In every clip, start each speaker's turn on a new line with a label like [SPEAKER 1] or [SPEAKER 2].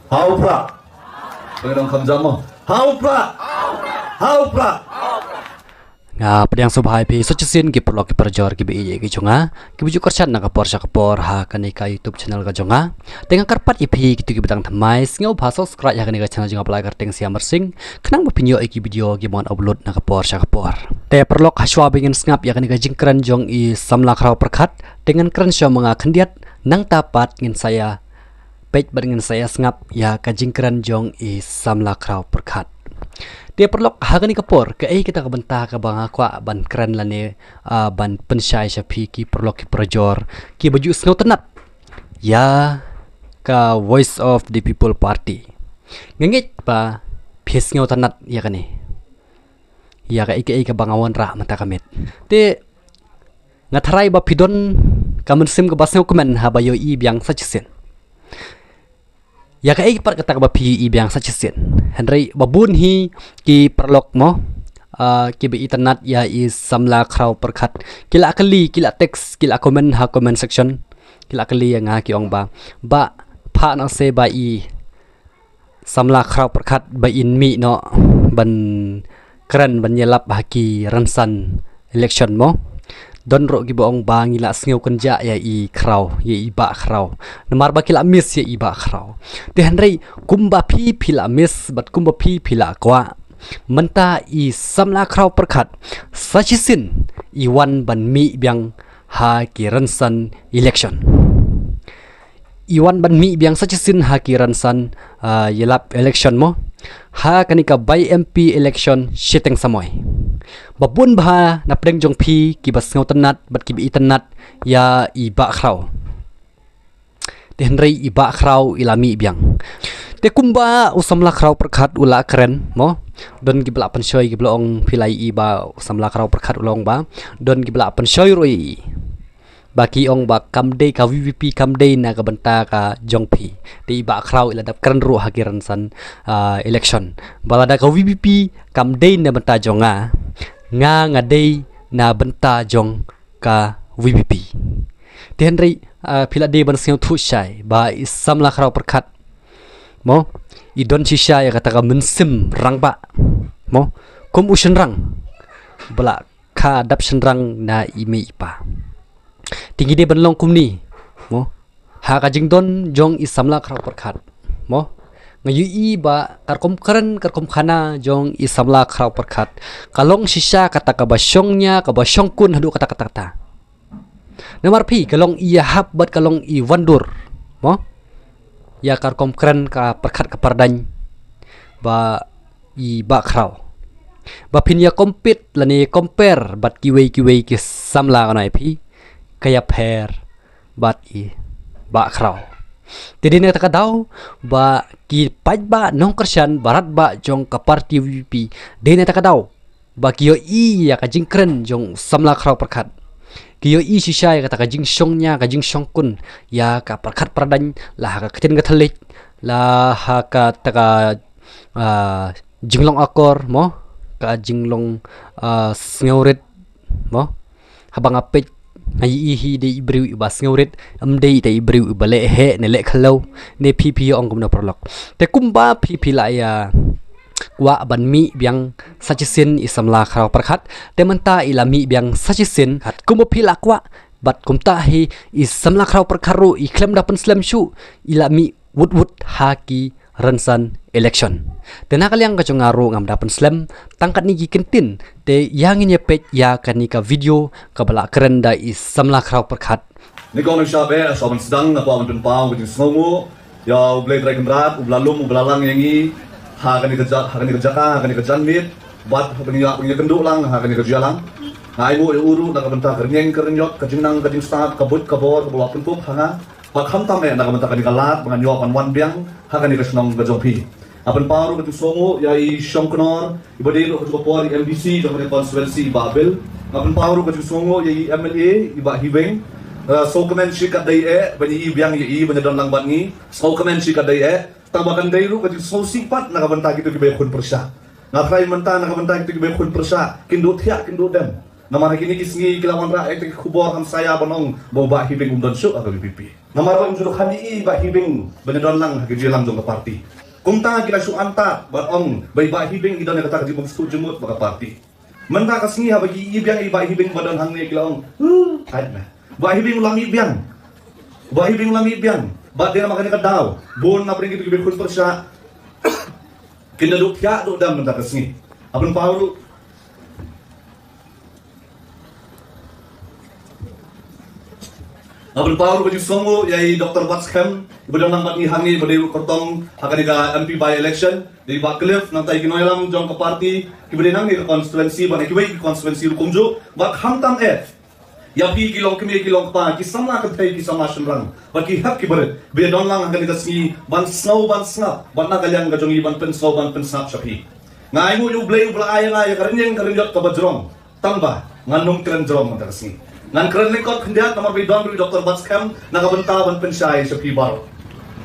[SPEAKER 1] Haupra. Panginoong kamjam mo. Haupra. Haupra.
[SPEAKER 2] Nga pedang subhay pi sochisin ki perlo ki perjor ki bi ki chunga ki buju kerchan na kapor sya kapor ha kani ka YouTube channel ka jonga dengan karpat ipi ki tu ki betang thamai singau bha subscribe ya kani ka channel jonga apply karteng siam mersing kenang bapinyo ki video ki mon upload na kapor sya kapor te perlo khashwa bingin snap ya kani ka jingkran jong i samla khrau perkhat dengan kran sya mga khandiat nang tapat ngin saya page dengan saya ngap ya ka jingkran jong i samla khrau perkhat dia perlu hagani kapor ke kita kabenta ka banga kwa ban kran lane ban pensyai syafi ki perlu ki projor ki baju snow tenat ya ka voice of the people party ngengit pa phes ngau tenat ya kani ya ka ka bangawan ra mata kamet te ngatharai ba pidon kamen sim ka basnau kumen habayo i biang sachisen ya ka par kata ka bapi i biang sachisen Henry babun hi ki perlok mo ki bi internet ya is samla khrau perkhat kila kali kila text kila comment ha comment section kila kali yang ki ong ba pha na se ba i samla khrau perkhat ba in mi no ban kran ban yelap ha ki ransan election mo don ro ki bong ba ngila sngew kenja ya i khrau ya i ba khrau namar ba kila miss ya i ba khrau te Henry kumba phi phila miss bat kumba phi phila kwa menta i samla khrau perkhat sachisin i wan ban mi byang ha ki ransan election iwan ban mi biang sachisin ha ki ransan yelap election mo ha kanika by MP election shiteng samoy babun bha napdeng jong phi ki bas ngau tanat bat ki bi tanat ya i ba khrau te Henry i ba khrau ilami biang te kumba usamla khrau perkhat ula keren mo don ki bla pan shoy ki blong philai i ba usamla khrau perkhat ulong ba don ki bla pan shoy roi baki ong ba kamdei ka VVP kamdei na ka benta ka jongpi ti ba khrau ila dap kran ru hakiran san election balada ka VVP kamdei na benta jonga nga dei na benta jong ka VVP ti Henry pila de ban siu thu shai ba samla khrau perkhat mo i don chi shai kata ka mensim rang ba mo kum ushen rang bala ka dap shen rang na imi pa tinggi dia benlong kumni mo ha ka jingdon jong i samla khrau perkhat mo ngayu i ba karkom khana jong i samla khrau perkhat kalong shisha kata ka basyongnya ka basyong kun hadu kata namar phi kalong i hab bat kalong i wandur mo ya karkom keren ka perkhat ka pardan ba i ba khrau ba phin ya compete lani compare bat kiwei ki samla kanai phi kaya per bat i ba khrau jadi ne taka daw ba ki paj ba nong kersyan barat ba jong ka party VP de ne taka daw ba kiyo i ya ka jingkren jong samla khrau perkhat kiyo i shisha ya ka jing shongnya ka jing shongkun ya ka perkhat pradan la ka ketin ka thalik la ha ka taka jinglong akor mo ka jinglong sngorit mo habang apit ai hi de ibriu bas ngaurit amdei te ibriu bale he ne le khalo ne pp ong gumna prolok te kumba pp la ya wa ban mi biang sachisin isamla khrau perkhat te menta ilami biang sachisin khat kumba phila kwa bat kumta hi isamla khrau perkharu i klem dapen slam shu ilami wut haki ransan election tena kaliang ka ngaru ngam dapen slam tangkat ni gikentin te yang ini page ya kanika video kabala keren da is samla khrau perkhat
[SPEAKER 1] Ni kong nagsabi sa man sedang na pa man pinpaw with snowmo ya ublay dragon rat ublalum ublalang yangi ha kani kerja ka kani kerjanmit bat punya kenduk lang ha kani kerja lang na ibu uru na kabenta kernyeng kernyot kajingnang kajing start kabut kabor kabula punpup hanga pakham tame na kabenta kani kalat manganyo pan wan biang ha kani kesnong kajongpi apan paru ketu songo ya i shongknor ibadil ketu kopor MDC jong konstituensi Babel apan paru ketu songo ya i MLA iba hiweng so kemen shikat dai bani i biang i bani lang bat ngi so kemen shikat dai tabakan dai lu ketu so sipat na kabenta kitu ki be khun persa na krai menta na kabenta kitu ki be khun persa kindu thia kindu dem Namara kini kisngi kilawan ra ek kubor ham saya banong boba hibing umdon syuk aga BPP. Namara umjuru khani ba hibing benedon lang hagi jelang jong ke parti. Kumta kila syuk anta banong bai ba hibing idon kata di bang stu jemut baka parti. Menta kasngi ha bagi ibiang ba hibing badon hang ni kilaong. Adna. Ba hibing ulang ibiang. Ba hibing ulang ibiang. Ba dia makani kadaw. Bon na pring gitu gibin persya. Kinaduk ya do dam menta kasngi. Apun paulu Abang Paul baju songo yai Dr. Watskam ibadah nang bagi hangi bade kortong akan ika MP by election dari Bakliff nang tai kinoilam jong ke parti kibade nang ni konstituensi ban kibai konstituensi kumjo bak hamtam ya pi kilong pa ki samla ka thai ki samashin rang baki hap ki bare be don lang akan ika si ban snap ban na kalyang ga jongi ban pen snow ban pen snap shapi ngai mu yu blay ubla ayang ay karenyot ka bajrong tamba nganum kren jrong matarsi Ngan keren lingkot kendiat nomor bidon dari Dr. Batskam nakabenta ban pensyai sa pibar.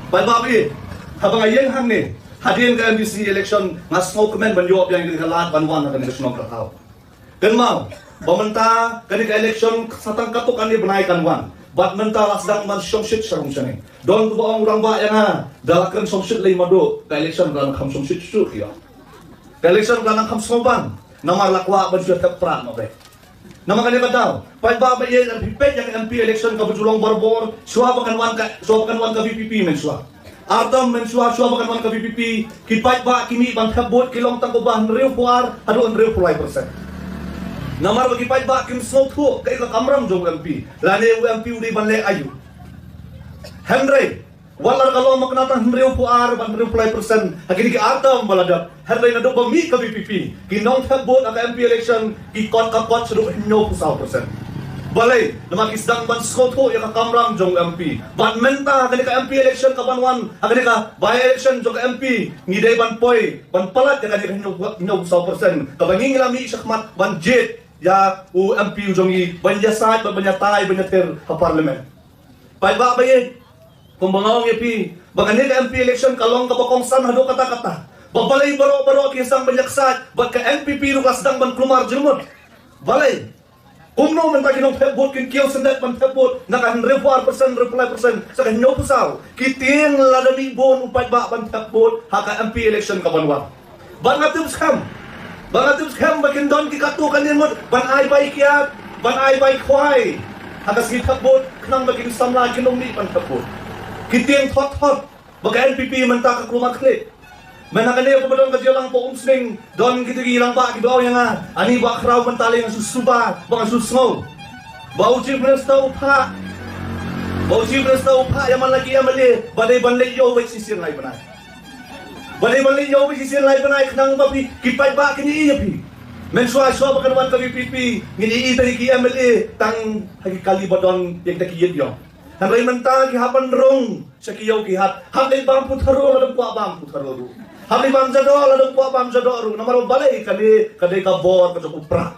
[SPEAKER 1] Babi, habang ayeng hang ni, hadirin ke MBC election ngas smoke men ban yuap yang dikalat ban wan akan election ng kataw. Kenmau, bamenta kani ka election satang katuk ani benaikan wan. Bat menta lasdang man songshit sarong siya Don tu ba ang urang ba yan ha, dalakren songshit lay mado, ka election ka kam songshit su kiyo. Ka election ka kam smoban, namar lakwa ban siya kaprat mo be. Nama kani kadaw, pagbaba yen ang pipet yang MP election ka bujulong barbor, suwa bakan wan ka VPP men suwa. Ardam men suwa bakan wan ka VPP, kipait ba kimi bang kabot kilong tangkubahan rew puar, adu an rew pulay persen. Namar bagi pait ba kim smoke ho, kay ka kamram jong MP, lani MP udi banle ayu. Henry, walar kalau maknatan rew puar ban rew pulay persen, hakini ki ardam baladap. Henry na do ba mi ka VPP, kinong kabot ang MP election, ikot kapot sa do hinyo pusaw persen. Balay, naman isdang ban skoto yung kakamram jong MP. Ban menta, kani ka MP election ka banwan, kani ka by election jong MP, ngiday ban poy, ban palat, kani ka hinyo pusaw persen. Kabanging lami isakmat, ban jet, ya u MP jong i, ban yasad, ban yatay, ban yatir ka parliament. Paiba ba yun? Kung bangawang yapi, bagani ka MP election, kalong kapakong san, hado kata-kata. Babalay baro-baro kisang banyaksat, ba't ka NPP lukas dang ban klumar jumot. Balay, kung no man tagi nung pebot, kin kiyaw sandat ban pebot, naka 100% reply persen, sa kanyo pusaw, kiting ladami bon upay ba ban pebot, haka MP election ka banwa. Ban nga tubskam, bakin don kikatukan yan mo, ban ay bay kiyat, ban ay bay kway, haka si pebot, kanang maging samla, kinong ban pebot. Kiting hot, baga NPP man taka klumaklik. Manakanya ko ba doon kasi lang po umsling doon kita gilang ba kibaw yang ani ba kraw mentali yang susuba bang susngo bau chip resta upha yaman lagi amali badai banlay yo wait sisir lai banai kanang babi kipai ba kini iya pi men suwa bakan wan ka VPP ngini tadi ki amali tang hagi kali badon yang takiyet yo hanray menta ki hapan rong sa kiyaw ki hat handay bang putharo ladang kwa bang putharo Habli bam jadol ladang puak bam jadol namaro balay kani ka bor ka jong upra.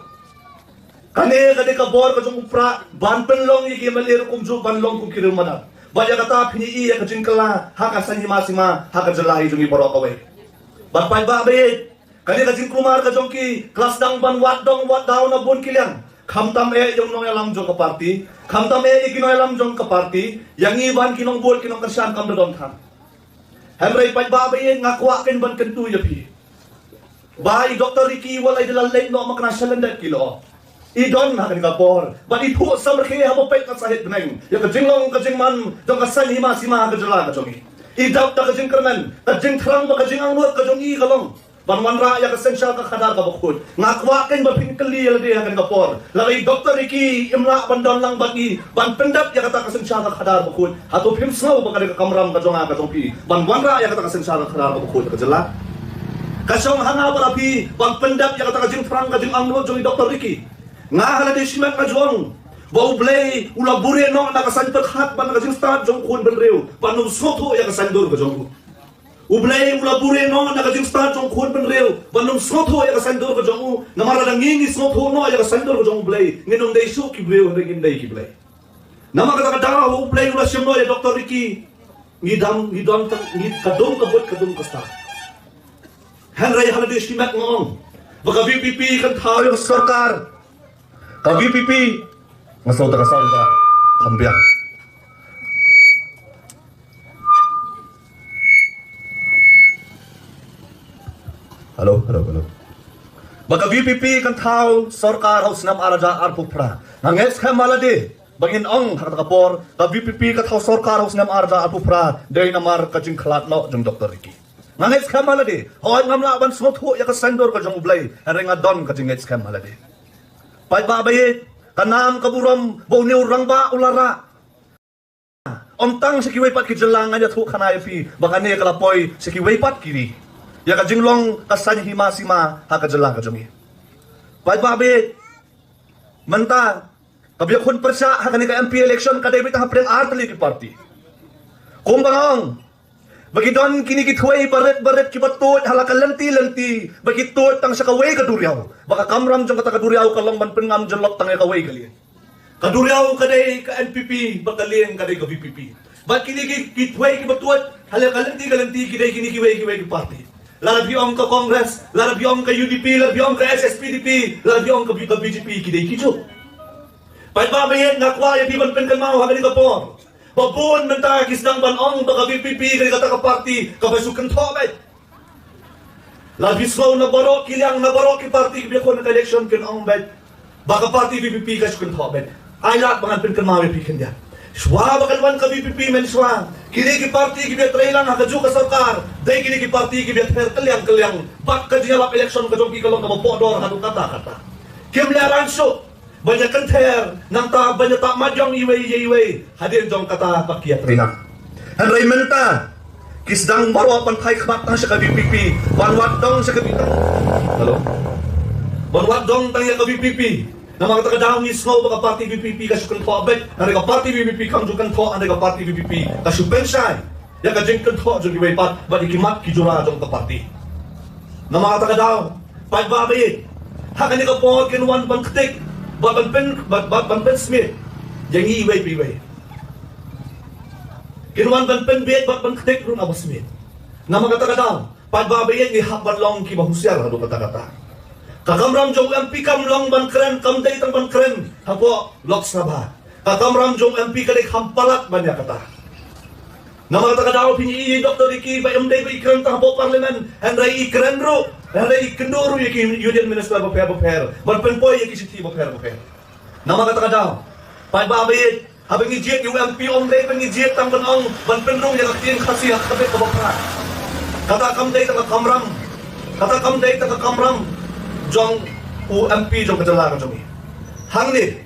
[SPEAKER 1] Kani ka bor ka jong upra ban penlong iki malir kumju banlong kum kirim mana. Baya kata pini iya ka jingkala haka sima haka jelahi jong iborok away. Ban pai ba be kani ka jingkumar ka jong ki kelas dang ban wat daw na bon kilyang. Khamtam yung noy alam jong ka party, khamtam ikinoy alam jong ka party, yang iban kinong bol kinong kersan kam don tham. Henry pagbabayin nga kuwakin ban kantu yapi. Bayi Dr. Ricky walay dalalay no maknasalan dat kilo. Idon na kanika por. But ipu sa merke habo pay ka sahit beneng. Ya kajinglong kajingman dong kasan hima sima kajala kajongi. Idap ta kajing kermen. Kajing terang ba kajing angot kajongi kalong. Banwan ra ya kasensya ka kadar ka bakod. Nga kuwakin ba pinkali yaladi kanika por. Lalay Dr. Ricky imla bandon lang bagi ban pendap ya kata kasensya ka kadar bakod. Ato pimsnaw ba kanika kamram kajonga kajongpi. Banwan ra ya kata kasensya ka kadar bakod kajala. Kasyong hanga barapi ban pendap ya kata kajing terang kajing angot jongi Dr. Ricky. Nga halade simet kajong. Bau blay ula bure no nakasan perhat ban kajing start jong kun benreu. Panu soto ya kasandur kajong. Ublay ula bure no nakajing start jong kun benreu. Panu soto ya kasandur kajong. Namara ngingi soto no ya kasandur kajong blay. Nginong day su ki blay ngin day ki blay. Nama kata kata ublay ula siyemno ya Dr. Ricky. Ngidam kadong kabot kadong kasta. Henry halade simet ngong. Baka VPP kan tayo sarkar. Ka VPP ngasaw ta kasaw ta kambiang. Halo. Baka VPP kan tau sarkar haus nam araja arpupra. Nangets ka malade. Bangin ong hakapor ka VPP ka tau sarkar haus nam araja arpupra. Day namar ka jing khalat no jong Dr. Ricky. Nangets ka malade. Hoy ngamla ban smothu ya ka sendor ka jong ublay. Renga don ka jing ngets ka malade. Pai babayit kanam kaburam bau urang ba ulara. Omtang sikiway pat kijelangan ya thu khanay pi. Baka ne kalapoy sikiway pat kiri. Ya ka jinglong kasan hima-sima ha ka jelang ka jongi. Pai babe menta kabiya kun persa ha kani ka MP election ka David ha preng artli ki party. Kung bangong bagi don kini ki thuai baret ki batut hala ka lenti bagi tut tang sa kaway ka duryaw. Baka kamram jong kata ka duryaw ka long ban pengam jelok tang ka kaway kali. Ka duryaw ka day ka NPP batalien ka day ka VPP. Bagi kini ki thuai ki batut hala ka lenti ki day kini ki way ki party. Larabiong ka Congress, larabiong ka UDP, larabiong ka SSPDP, larabiong ka BJP, kiday kicho. Pagbabayin nga kwa, yung iban penkalmaw, hagani ka po. Babun menta kisdang banong, baka VPP, kani kata ka party, kabasukan tobet. Labismaw na baro, kilyang na baro, ki party, kibiyako na ka-election, kinong bet. Baka party VPP, kasukan tobet. Ay lahat, mga penkalmaw, yung pikin diyan. Shwa bakalwan ka VPP men shwa. Kini ki party ki biat trailang hakaju ka sarkar. Dai kini ki party ki biat her kaliang. Bak ka dialap election ka jong ki kalong ka mapodor hadu kata. Kim laran so. Banyak kenter nang ta banyak tak majong iway. Hadir jong kata pakiat trailang. Henry menta kisdang baru apan thai khmat sa ka VPP. Banwat dong sa ka Halo. Banwat dong tang ya ka VPP. Na mga taga-daong ni Snow, baka party VPP kasukan po abet, na ka party VPP kamjukan po, na ka party VPP kasupensay. Ya ka jengkan po, jeng iwaypat, ba ikimat kijura jong ka party. Na mga taga-daong, pagbabayit, haka ni ka po, kinuwan ban ketik, ban pen smith, jeng iway. Kinuwan ban pen biyet, ban ketik, rin abas smith. Na mga taga-daong, pagbabayit, ni hakban long kibahusyar, hado kata-kata. Kakamram jong MP kamlong ban keren kamday tang ban keren hapo loks na ba kakamram jong MP kalik hampalat banya kata na mga taga-daw pinyi Dr. Ricky ba MD ba ikren tang hapo parlimen henry ikren ro henry ikenduro yaki union minister ba per ban penpoy yaki city ba per na mga taga-daw pa babayit habang ijet yung MP omday pang ijet tang banong ban penrong yaki khasi hakabet ba kata kamday tang kamram jong UMP jong kajalakan jong hangni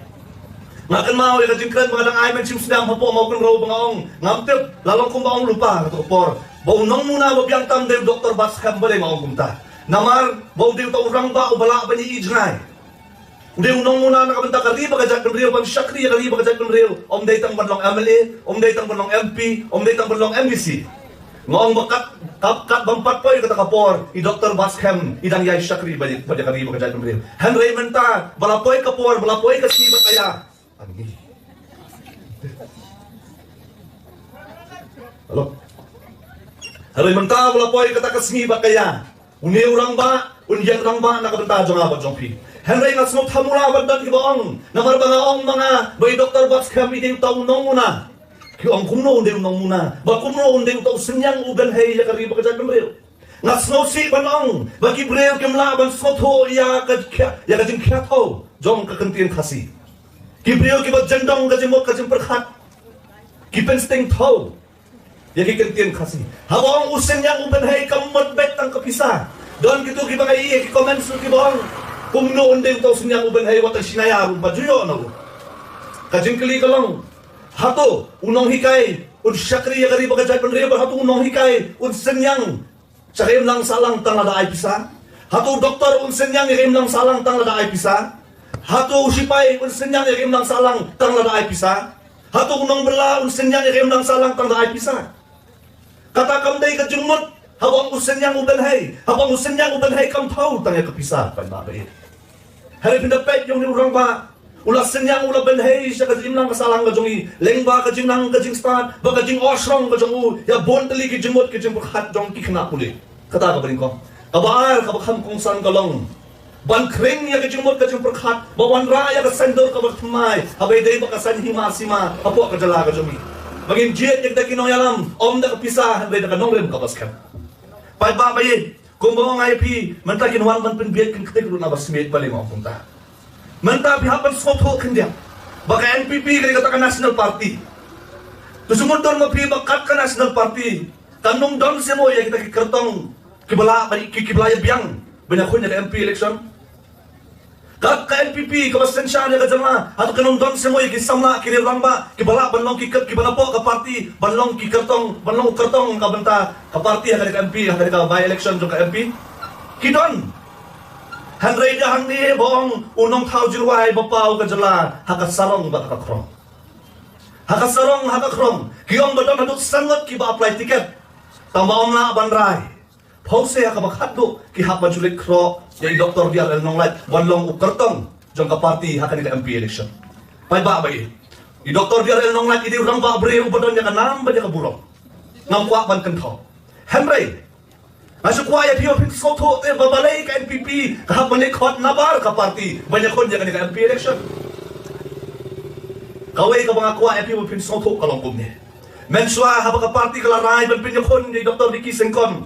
[SPEAKER 1] ngakan mau ya kajingkran mga dang aymen sim sedang hapo mau kun raw bangaong ngamtip lalong kung baong lupa kato por bau nong muna babyang tam de Dr. Baskham bale mau kumta namar bau de ta urang ba ubala ba ni ijnay de nong muna nakabenta ka riba kajak kun real bang syakri ka riba kajak kun real om day tang banlong MLA om day tang banlong MP om day tang banlong MBC ngoong bakat kapkat bampat po yung katakapor i Dr. Baskham idang yay syakri balik kariba kajay kumril Henry menta balapoy kapor balapoy kasibat kaya halo Henry menta balapoy katakasngibat kaya uni urang ba unyang urang ba nakabenta jong abad jong pi Henry nga smok hamula badan kibaong namarbangaong mga bay Dr. Baskham iding taong nong muna ang kumno unde unong muna ba kumno unde utang senyang ugan hay ya kariba ka jang breo ngas no si banong bagi breo kem laban sotho ya ka jing khatho jong ka kentien khasi ki breo ki ba jandong ka jimok ka jing perkhat ki pensteng tho ya ki kentien khasi hawang usenyang ugan hay kamot bet tang kapisa don gitu ki ba ki comments ki bang kumno unde utang senyang ugan hay watang sinayarun ba juyo no ka jing kli kalong hato unong hikay un syakri ya kariba kajay penriba hato unong hikay un senyang sakim lang salang tang nada ay pisa hato doktor un senyang yakim lang salang tang nada ay pisa hato usipay un senyang yakim lang salang tang nada ay pisa hato unong bela un senyang yakim lang salang tang nada ay pisa kata kamday kajumot hawang usenyang ubanhay hawang usenyang ubanhay kam tau tang ya kapisa panabay hari pindapet yung urang ba ulah senyang ulah benhei sa kajim lang kasalang kajongi lengba kajim lang kajing start ba kajing osrong kajongu ya bon tali kajimot kajim berhat jong ki kena puli kata ka bring ko kabaar kabakam kung san kalong ban kring ya kejumut kejum perkhat bawan raya ke sendor ke bertemai habai dei bakasan hima sima apok ke jala ke jumi bangin jet yang tak kino yalam om dak pisah habai dak nongrem ka baskan pai ba bai kum bawang IP mentakin wan ban pen biet kin ketik lu na basmit paling mau punta menta pihak ban sotho kendia baka NPP kini katakan National Party tu semua don mapi bakat ke National Party tanung don semua yang kita kertong kibala bari kibala biang banyak kun ya MP election kat ka NPP ka basensya ya ka jama atau kanung don semua yang kisamla kini ramba kibala banlong kikat kibala po ka party banlong kikertong banlong kertong ka benta ka party ka MP ka by election jo ka MP kidon Handray dah handi bong unong thau jirwai bapau ka jala hakat sarong ba ka krong hakat sarong hakat krong kiong badon haduk sangot ki ba apply ticket tambaom na banrai phause ka bakhat do ki hak bajulik kro yai doktor dia nong lai wanlong ukertong jong ka party hakan ka MP election pai ba bai di doktor dia nong lai idi urang ba bre badon ya ka nam ba ya ka burong ngam kwa ban kan tho Handray masuk kuaya pio pin soto babalai ka NPP kahap manik hot nabar ka party banyak kon jangan ka MP election kawai ka mga kuaya pio pin soto kalongkum ni mensua haba ka party kalaray ban pin kon ni Dr. Ricky Sengkon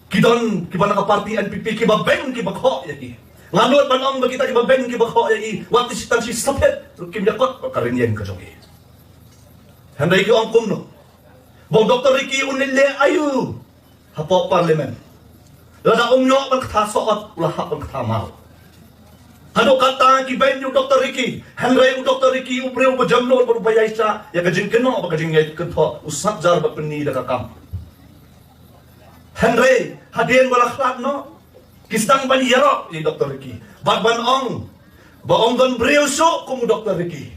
[SPEAKER 1] kidon kibana ka party NPP kibabeng kibakho yaki nganot banong bagita kibabeng kibakho yaki wati sitan si sapet kim yakot karinyen ka jogi Handray ki ongkum no bong Dr. Ricky unille ayu hapo parlimen lada umno ban kata soot ulah ban kata mau hado kata ki benyu Dr. Ricky Handray Dr. Ricky upreu bajamno berbayai sa ya kajing keno ba kajing yai kentho usap jar ba penni da kam Handray hadien wala khlat no kisdang ban yaro ni Dr. Ricky ban ong ba ong don breu so kum Dr. Ricky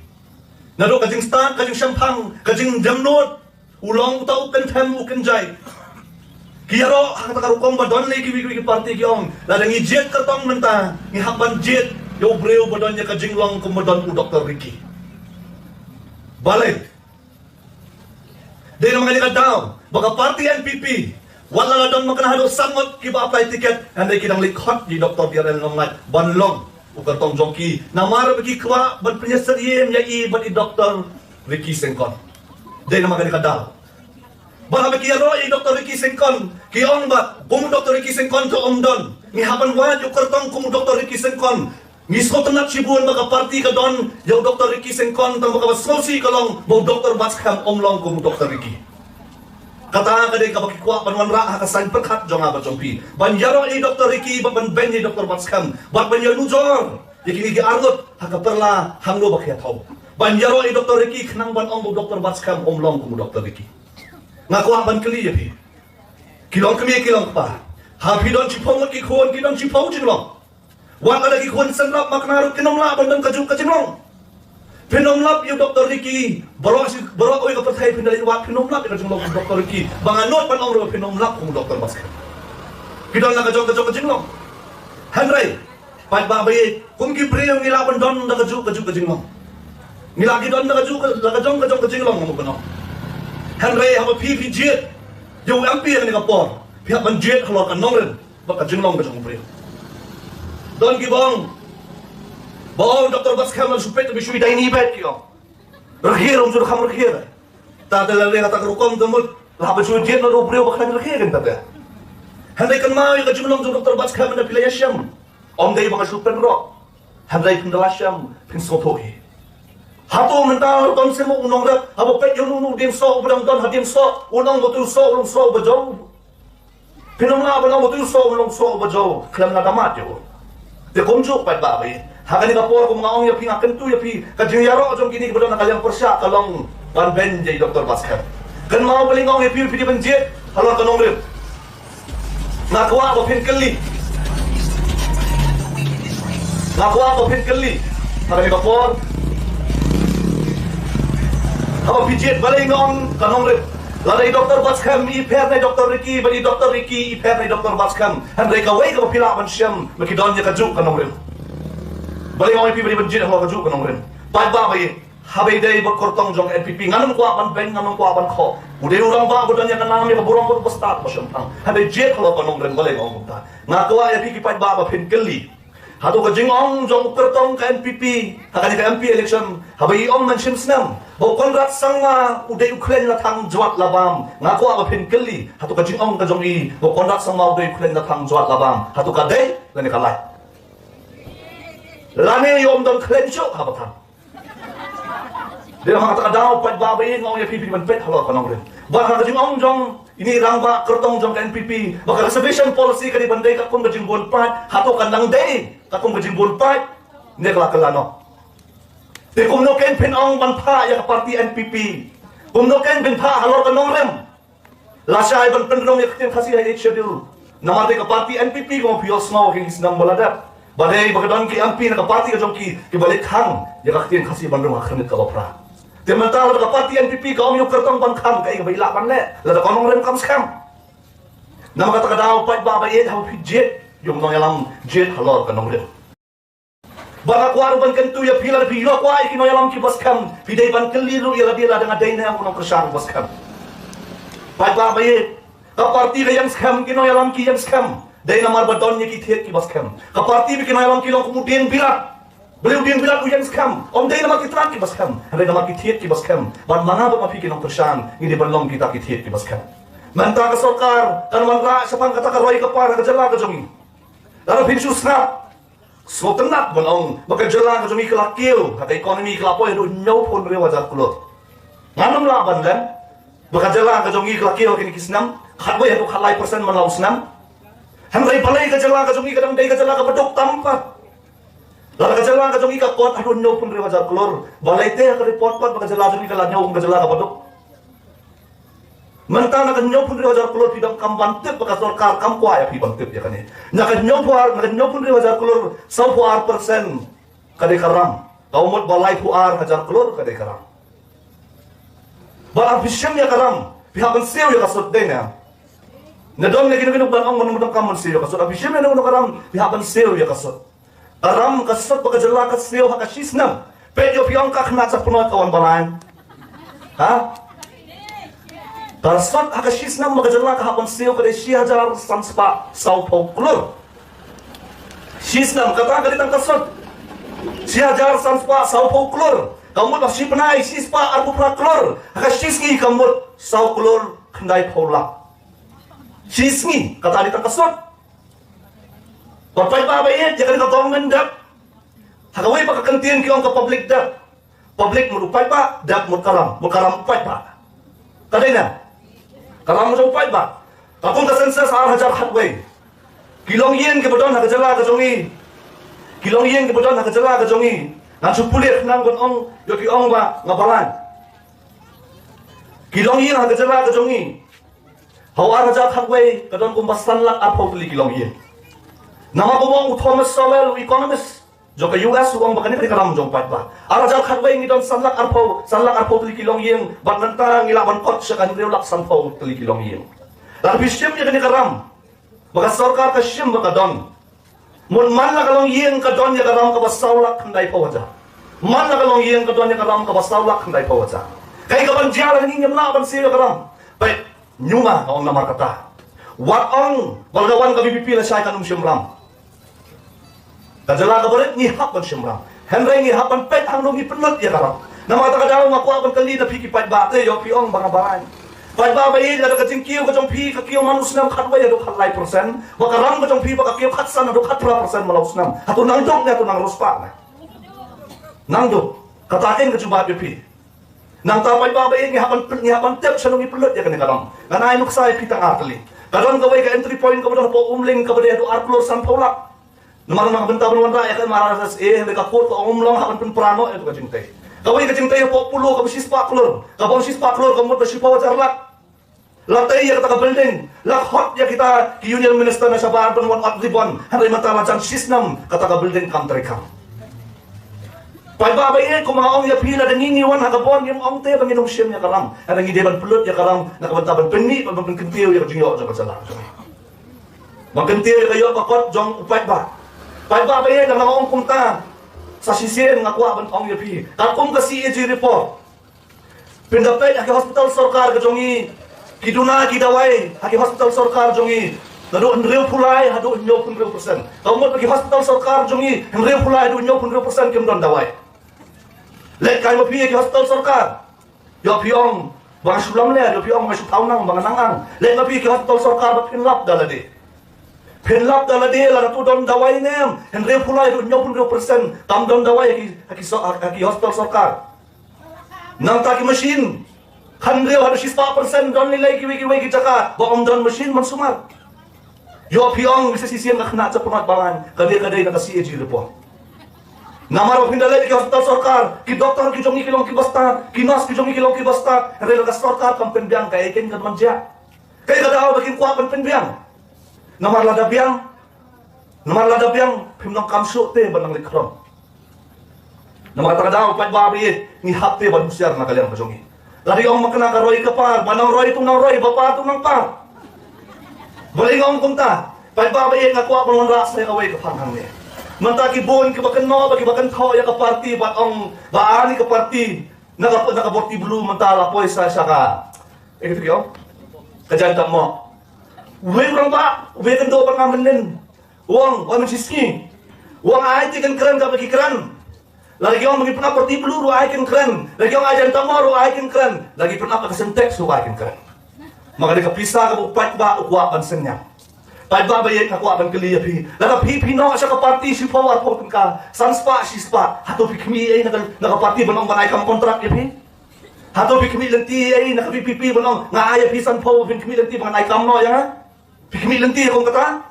[SPEAKER 1] nado kajing start kajing sampang kajing jamnot ulong tau kentem uken jai Kiyaro hang takarukom badon lagi ki party kiong ladang ijet katong menta ni haban jet yo breu badon nya kajinglong kum badon u Dr. Ricky balik dai mga daw baka party NPP wala ladon makanahado sangot ki ba apply ticket andai kidang likhot di Dr. Diarel Nongat banlong u katong jongki namar bagi kwa ban penyesariem ya i ban Dr. Ricky Sengkon dai mga daw baka bakiyaro i Dr. Ricky Sengkon kiong ba kum Dr. Ricky Sengkon to omdon ni haban wad yu kertong kum Dr. Ricky Sengkon ni skotenat sibun baka party ka don yo Dr. Ricky Sengkon tang baka sosi kalong bo Dr. Baskam omlong kum Dr. Ricky kata ka dei ka bakikwa panwan ra ka san perkhat jonga ba chompi banjaro i Dr. Ricky ba ban ben ni Dr. Baskam ba ban yo nujor yakini gi argot haka perla hanglo bakya thau banjaro i Dr. Ricky khnang ban ong bo Dr. Baskam omlong kum Dr. Ricky ngakuha ban kali ya pi kilong kami kilong pa ha pi don chipong ki khon ki don chipong jinglong wa ka lagi khon sanlap maknaru kinomla bandang kaju kajinglong pinomlap yu Dr. Ricky baro oi ka perthai pindali wa pinomlap ka jinglong Dr. Ricky banganot pan ong ro pinomlap kum Dr. Baskam kidon na kaju kajinglong Handray pat ba bai kum ki preo ngilaban don na kaju kajinglong ngilagi don na kaju kajinglong mo kono Handray haba pipi jet yo MP yang ni kapor pihak ban jet halor kan nongren baka jinglong ka jong preo don gibong baong Dr. Baskam al supet bi shui dai ni bet yo rakhir um sur kham rakhir ta dal le ta rukom damut la ba shui jet no preo baka rakhir kan ta Handray kan mau ka jinglong Dr. Baskam na pilayasham om dai baka super ro Handray pindalasam pin sotohi hato mental ton semo unong rat abo pet yo nu dim so budang don hadim so unong botu so ulong so bajo pinomla banong botu so ulong so bajo klam na damat yo de komjo pat ba bai hakani ka por kum ngaong ya pi ngaken tu ya pi ka jingyaro jong kini budang na kalyang persya kalong ban ben jai Dr. Baskam kan mau beli ngaong ya pi pi ban jet halor kanong rip ngakwa bo pin kali ngakwa bo pin kali hakani ka por apa pijet balai ngong kanong rip lalai Dr. Baskam i per nai Dr. Ricky bani Dr. Ricky i per nai Dr. Baskam Handray ka wai ka pila ban syam makidon nya kaju kanong rip balai ngong i pi bani ban jet ho kaju kanong rip pat ba bai Habis day berkortong jong NPP nganam kuat ban bank nganam kuat ban kho. Udah orang ba budan yang kenal mereka burung pun besar pasempang. Habis jet kalau kanong ren boleh ngomong ta. Ngaku ya pi kipat ba pin keli. Hatu ka jingong jong kertong ka NPP hakan ka MP election. Habis om man simsnam. Bau konrat sanga udah Ukraine la thang jwat labam. Ngaku apa pin keli. Hatu ka jingong ka jong i. Bau konrat sanga udah Ukraine la thang jwat labam. Hatu ka day lani kalai. Lani yom dong klencho habatan. Dia mengatakan daw pat babayin ngong ya pipi man pet halo kanong rin. Baka kajing ong jong ini rangba kertong jong ka NPP. Baka reservation policy ka di banday ka kung kajing buon pat hato kan lang day ka kung kajing buon pat hindi ka lakalano. Di kung no ken pin ong banpa ya ka party NPP. Kung no ken binpa halo kanong rin. Lasya ay ban penrong ya katin kasi ay schedule. Namate ka party NPP kung piyos ngaw king isnang baladat. Badai bagadan ki MP na ka party ka jong ki balik hang ya ka katin kasi ban rong akernit ka bapra. Sementara ada parti NPP kau yung kertong bangkam kaya kabila pan le lada konong rem kam skam nama kata kadao pat baba yet how jet yung nong yalam jet halor kanong rem baka kuaro ban kentu ya pilar pilo kwai kino yalam ki baskam pidai ban keliru ya labila dengan dai na unong kersang baskam pat baba yet ka parti ka yang skam kino yalam ki yang skam dai na marbadon ni ki thet ki baskam ka parti kino yalam ki long kemudian bilat beliau dia bilang ujian skam, om dia nama kita ki baskam, ada nama kita ki baskam, ban mana ba mapi kinong tersan, ini belum kita ki baskam. Manta ka sarkar, kan manra sapang kata ka roy ka para ka jala ka jongi. Lalu pinsu snap, so tenat balong, maka jala ka jongi kelakil, kata ekonomi kelapo yang nyau pun rewajar kulot. Nganam laban lan, maka jala ka jongi kelakil kini kisnam, khatwa yang khalai persen malau snam. Hamrai balai ka jala ka jongi kadang dai ka jala ka bedok tampat. Lalu kejala ka jong ika kuat aduh nyaw pun rewajar kelor. Balai teh ka report pat kejala jong ika la nyaw kejala ka padok. Mentana ka nyaw pun rewajar kelor pidang kam bantip ka sarkar kam kwa ya pi bantip ya kani. Nya ka nyaw pun rewajar kelor 100% kade karam. Kaumot balai puar hajar kelor kade karam. Balang fisyam ya karam. Pihak sew ya kasut dena. Nadom lagi nginuk dan ong menung kam sew kasut. Fisyam ya nung karam pihak sew ya kasut. Aram kasut pagkajala ka siyo hakasisnam. Pedyo piyong kakna sa punot kawan balayan. Ha? Kasut hakasisnam magkajala ka hapon siyo kada siya jalar sanspa saupo kulur. Sisnam kata kaditang kasut. Siya jalar sanspa saupo kulur. Kamut masih penai sispa arbu pra kulur. Hakasisngi kamut sau kulur kendai paula. Sisngi kata kaditang kasut. Papai baba ye jangan ka government dak. Hakawai pa kakantian ki ka public dak. Public merupai pa dak mukaram upai pa. Kadena. Karam upai pa. Kapung ka sensus ar hajar hatway. Kilong yen ke bodon hakajala ka jongi. Kilong yen ke bodon hakajala ka jongi. Nan supulit nang gon ong yo ki ong ba ngabalan. Kilong yen hakajala ka jongi. Hawar hajar hatway kadon kumbasan lak apo puli kilong yen. Nama bumong Thomas Sowell economist joka US uang bakani kali karam jong pat ba arajal khatway ngi don sanlak arpo tli kilong yeng ban nanta ngilaban kot sekan reu lak sanpo tli kilong yeng la bisyem ya kani karam baka sarkar ka syem baka don mun man la kalong yeng ka don ya karam ka basawlak khandai pawaja man la kalong yeng ka don ya karam ka basawlak khandai pawaja kai ka ban jala ngi nyam la ban siya karam pai nyuma ong namar kata wat ong balgawan ka BBP la syai kanum syem ram kajala ka barit ni hapan syemram henry ni hapan pet hang ngi penat ya karam nama ta kadaw ngaku apan kali na piki pat bate yo piong banga baran pat ba ba yin ada kajing kiyo ka jong pi ka kiyo manus nam khatwa ya do khalai persen wa karam ka jong pi ba ka kiyo khatsan do khatra persen malaus nam hatu nang dong na to nang ruspa na nang do katain ka juba pi nang ta pat ba ba yin ni hapan tep sa ngi penat ya kan karam nganai nuksai pitang atli kadon ka way ka entry point ka ba po umling ka ba do arplor san paulak Nomor mga benta pun wanda ya kan marasas mereka kur ko umlong hakan pun prano itu kajingtay. Kawai kajingtay po pulo ka sispa klor. Kapon sispa klor kamot sipa wajarlak. Latay ya kita ka building. Lak hot ya kita ki union minister na sabar pun wan at ribon. Hari mata macam sisnam kata ka building kam trekam. Pai babay ko mga ong ya pila dangingiwan hagapon yung ong te banginong siyem ya karam. Ada ngideban pulut ya karam nakabantaban penni pagkentiyo ya kajingyo sa kasala. Magkentiyo ya kayo pakot jong upat ba. Pai ba ba yan ang mga ong kumta sa sisien nga kwa ban ong yapi kalkom ka CAG report pindapat haki hospital sarkar ka jongi kiduna kidawai haki hospital sarkar jongi nado nreu pulai hado 90%. Kaumot haki hospital sarkar jongi nreu pulai hado 90% kem don dawai lek kai mapi haki hospital sarkar yo piong bang sulam le yo piong masuk taunang bang nangang lek mapi haki hospital sarkar bat pinlap dalade penlap dalade la tu don dawai nem nreu pulai hado 90% tam don dawai haki hospital sarkar nang taki mesin kan reu harus 4% don nilai kiwi kita baom don mesin mansumar yo piong bisa sisian nak kena cepat bangan kadai-kadai nak CAG report namar pindalai ki hospital sarkar ki doktor ki jongi kilong ki basta ki nas ki jongi kilong ki basta reu ka sarkar kam penbiang kai ken kan manja kai kada bakin kuat penbiang namar lada biang pimnong kamsu te banang likrom namar kada pat babi ni hapte ban musiar na kalian kajongi lari ong makna ka roi kapar banang roi tung nang roi bapa tung nang par boleh ngong kumta pat babi nga kuat ban ras ne away ka panghang ne mantaki bon ki bakan no bagi bakan tho ya ka party bat ong baani ka party naka borti blue mantala poy sa ka kyo kajan mo we rong ba we kan do pa ngamenin wong wa mensiski wong ai ti kan kran ka bagi kran lagi yung magi pernah porti blue ru ai kan kran lagi yung ajan tamo ru ai kan kran lagi pernah ka sentek ru ai kan kran maka di kapisa ka pat ba ukwa kan senya pat ba bayet ka kwa ban kali pi la pi no sa ka party si power po ka sanspa si spa hato pi kmi ai na party banong banai kam kontrak ya pi hato pi kmi lenti ai na PPP banong nga ay pi san po pi kmi lenti banai kam no ya pi kmi lenti kong kata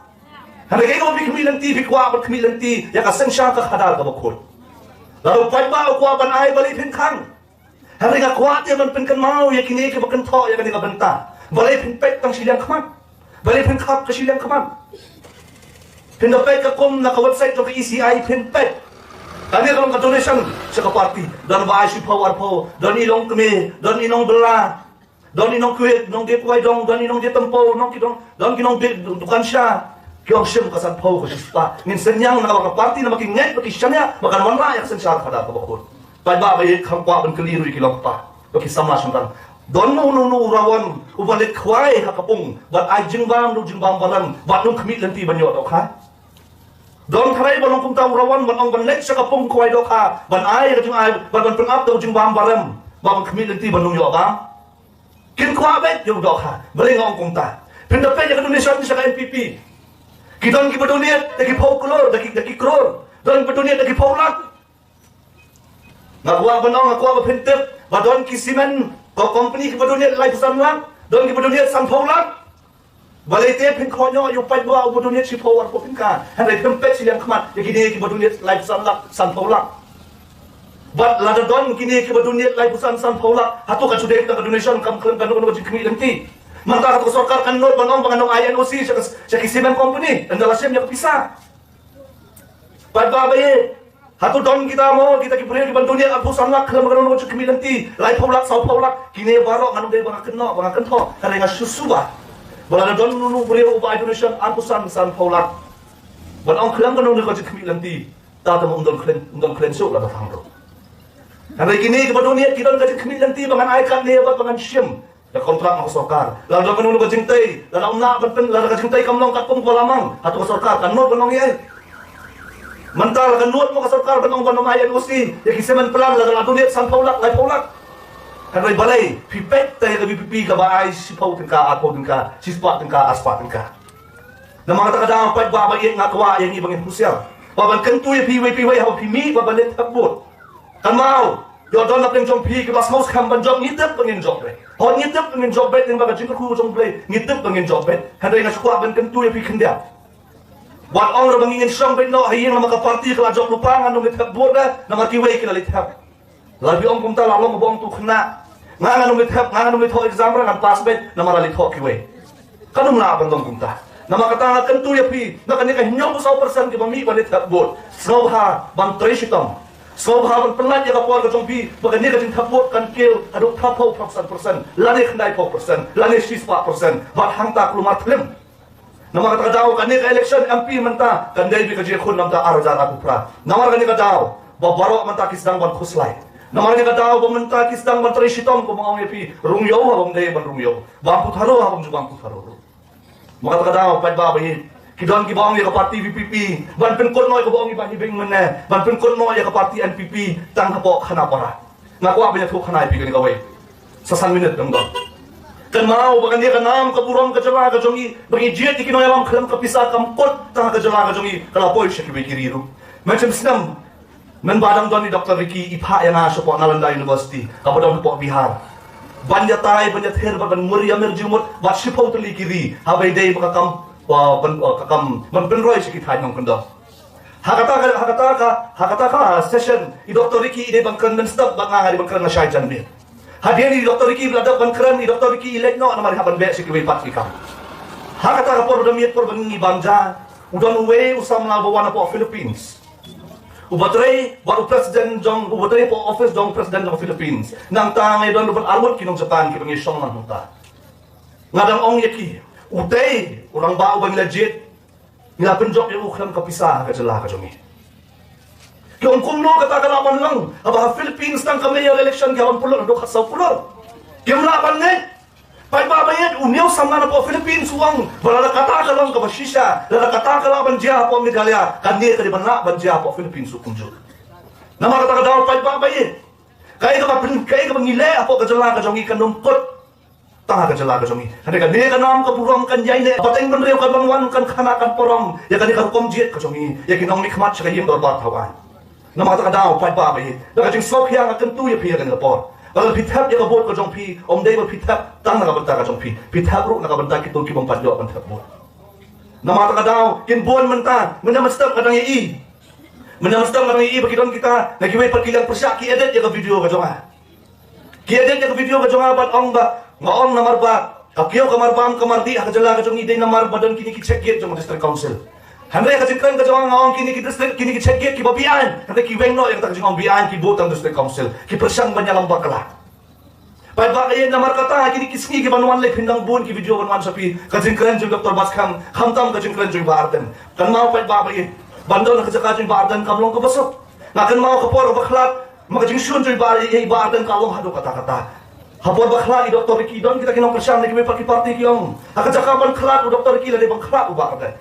[SPEAKER 1] hanagay ko pi kmi lenti pi kwa ban kmi lenti ya ka sensya ka hadal ka bakot lalu pat ba ukwa ban ai bali pin kang hari ka kwa te man pin kan mau ya kini ke bakan tho ya ka benta balai pin pet tang silang kaman balai pin kap ka silang kaman pin pet ka kom na ka website to ka ECI pin pet kani kalong ka donation sa ka party dan ba si power po dan ilong kami dan inong bela dan inong kuit nong de kuai dong dan inong de tempo nong kidong dan kinong de dukan siya kyong sim ka san po ko spa min senyang na ka party na makinget pakisya makan manra yak sen sar kada ka bakot pa ba ba kham kwa ban kaliru kilong pa pakisama sundan don no rawan ubalik kwai hakapung bat ai jingbam baran bat nung kmi lenti banyo to kha don kharai balong kum taw rawan ban ong ban lek sa kapung kwai do kha ban ai ka jing ai ban pengap do jingbam baram ban kmi lenti banung yo ba kin kwa bet yo do kha baling ong kum ta pinda pe ya Indonesia sa NPP kidon ki baduniat daki folklore daki kror don baduniat daki folak ngakwa banong ngakwa ba pintep badon ki simen ko company ki baduniat lai pesan lang don ki baduniat san folak balai te pin konyo yu pai ba baduniat si power po pin ka hanai tempet silang khamat ya kini ki baduniat lai pesan lang san folak bat lada don kini ki baduniat lai pesan san folak hatu ka sudah ka donation kam kan kan no jikmi lenti mantara ko sarkar kan not banong banganong INOC sa kisimen company ang dalasem nya kapisa pat babaye hatu don kita mo kita ki pure ki bantunya at pusan lak kan banganong no jikmi lenti lai paulak sau paulak kini baro nganong dai bangan tho kare nga susuba balada don nu pure uba donation at pusan san paulak banong klang kanong ko jikmi lenti tata mo undon klen so la tangro kare kini ki bantunya kidon ka jikmi lenti bangan ai kan ne ba bangan shim da kontrak ng sarkar lalo kanong ko jingtay lalo na ban lalo ka jingtay kamlong katpong lamang ato ka sarkar kanot banong yan mantal kanot mo ka sarkar banong ayan usi yakisiman plan lalo adunit san paulak lai paulak kanay balay pipet tayo ka bipipi ka ba ay sipaw ka atpo ka sispa ka aspa ka na mga takadang pag babayit nga kawa yung ibang impusya baban kantuy piway hawa pimi babalit takbot kamaw yo don na pling jong pi kibas most kamban job ngitep pengin job be hon ngitep pengin job bet ning baga jing ku jong play ngitep pengin job bet handai na sukwa ban kan tu ya pi khendia wat ong ra bangin song bet no hayeng na maka party kala job lupangan no ngitep boda na makiway kila litap labi ong kumta lalong bong tu khna nga no ngitep nga no ngitho exam ra na pass bet na marali tho kiway kanum na ban dong kumta na makatanga kan tu ya pi na kanika hinyo 100% ki bami balit bod snow ha ban treshitong so bahawan pelat ya kapal ke jompi bagan ni kajing tapot kan kil aduk tapau 100% lani khnai 4% lani 6% bat hangta keluar film nama kata daw kan ni election MP menta kan dai bi kaji khun namta arjar aku pra namar kan ni daw babarok mentakis dang ban khuslai. Namanya kadaw ba mentakis dang ban trisitom ko maong yapi rungyo habang day ban rungyo. Bangkut haro habang bangkut haro. Maka kadaw pad ba bayi. Kidon ki baong ya ka parti VPP. Ban penkon noy ko baong iba hibing mene. Ban penkon noy ya ka parti NPP tang hapo khanapara. Ngaku apa nya thuk khanai pi kan kawai. Sasan minit dong dong. Kan mau bagan dia kanam kaburong kajala kajongi bagi jiat ikino yalam khalam kapisa kamkot tang kajala kajongi kalapoy siya kibai kiriru. Macam senam men badang don ni Dr. Ricky ipha yang aso po Nalanda University kapadon po Bihar. Banya tay banya ther bagan muria merjumut wat sipau teli kiri habai day makakam kakam menpenroy sikit hanyong kendo. Hakata ka session i Dr. Ricky ide bangkan men stop banga hari bangkan na syai janbi. Hadiah ni Dr. Ricky belada bangkan ni Dr. Ricky ilek no na mari haban be sikit pat ikam. Hakata ka por damiet por bangi banja udon uwe usam na bawana po Philippines. Ubatray baru presiden jong ubatray po office jong presiden ng Philippines. Nang tangay don lupan armut kinong Japan ki pangisong man hunta. Ngadang ong yaki utay, orang bau bang legit. Nila penjok yung ukram kapisah ka jala ka jongi. Kung kumno kata kalaman lang, aba Philippines tang kami yung election gawan pulor, do kasaw pulor. Kung laban ngay, pay babayad unyaw sama na po Philippines uang, balala kata ka lang kabasisya, lala kata ka laban diya po medalya, kandiya ka di banla ban diya po Philippines ukunjo. Namakata ka daw pay babayad. Kaya ka pangile apo ka jala ka jongi kanumpot. Tanga ka jala ka jongi. Hadi ka dia kanam ka burong kan yai le. Pateng ban reu ka bangwan kan khana kan porong. Ya kan ka kom jet ka jongi. Ya kinong nikmat sa kayim dor bat hawan. Namata ka daw pai ba bai. Da ka jing sok hiang kan tu ya pi kan por. Kalau pitap ya ka bot ka jong pi. Om dei ba pitap tang na ka banta ka jong pi. Pitap ru na ka banta ki tu ki bang padyo ban thap bot. Namata ka daw kin bon menta. Menam step ka dang i. Menam step ka dang i bakidon kita. Nagiway perkilang persyak ki edit ya ka video ka jonga. Ki edit ya ka video ka jonga bat ong ba ngaong namarba, kakiyaw kamarbam kamardi, akajala kajong iday namarba doon kinikitsek git yung district council. Handre kajingkan kajong ngaong kinikitsek git kibabian, handre kiweng no, yung takajong bian kibutang district council, kipersang banyalang bakala. Pay ba kayo namar kata, kinikisngi kibanuan lek hindang buon kibidyo kanuan sapi, kajingkan yung Dr. Baskam, hamtam kajingkan yung baarden. Kan mau pay ba kayo, bandol na kajingkan yung baarden kamlong kabasok. Nakan mau kapor baklat, makajingsun yung baarden kalong hado kata-kata. Hapor bakla i Dr. Ricky don kita kinong persyam na kimi parti kiyong. Hakajakapan klat u Dr. Ricky lade bang klat u bakda.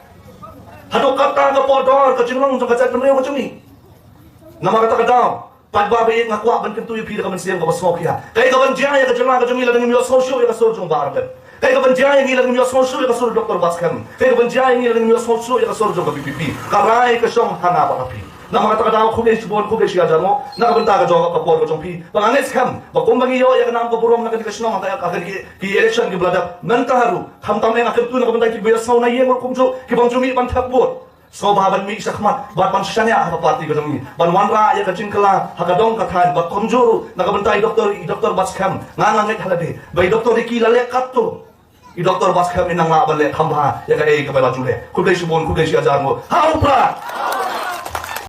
[SPEAKER 1] Hadok kata ka podor ka jinglong sa kacak nreyo ka jungi. Nama kata ka daw. Pagbabay nga kwa ban kentu yu pila ka man siyang ka basmok ya. Kaya ka ban jaya ka jinglong ka jungi lade ngimi sosyo ya ka surjong bakda. Kaya ka ban jaya ngi lade ngimi sosyo ya ka surjong Dr. Baskam. Kaya ka ban jaya ngi lade ngimi sosyo ya ka surjong ka PPP. Karay ka siyong hanapa kapi. Nama kata daw kubay sibon kubay siya dyan mo nakabanta ka jong kapor ka jong pi panganes kam bakumbang iyo ya kanam ko burom na kadikasyon ang tayo kakal ki election ki blada nantaharu hamtam na akan tu nakabanta ki biya saw na yeng kumjo ki bang jumi pan thakbot so baban mi sakmat bat pan syanya ha parti ka jong ban wanra ya ka jingkala hakadong kathan bat kumjo nakabanta Dr. Baskam ngananget halade bay Dr. Ricky lale katto i Dr. Baskam inang ngabale khamba ya ka ei ka bala jule kubay sibon kubay siya dyan mo haupra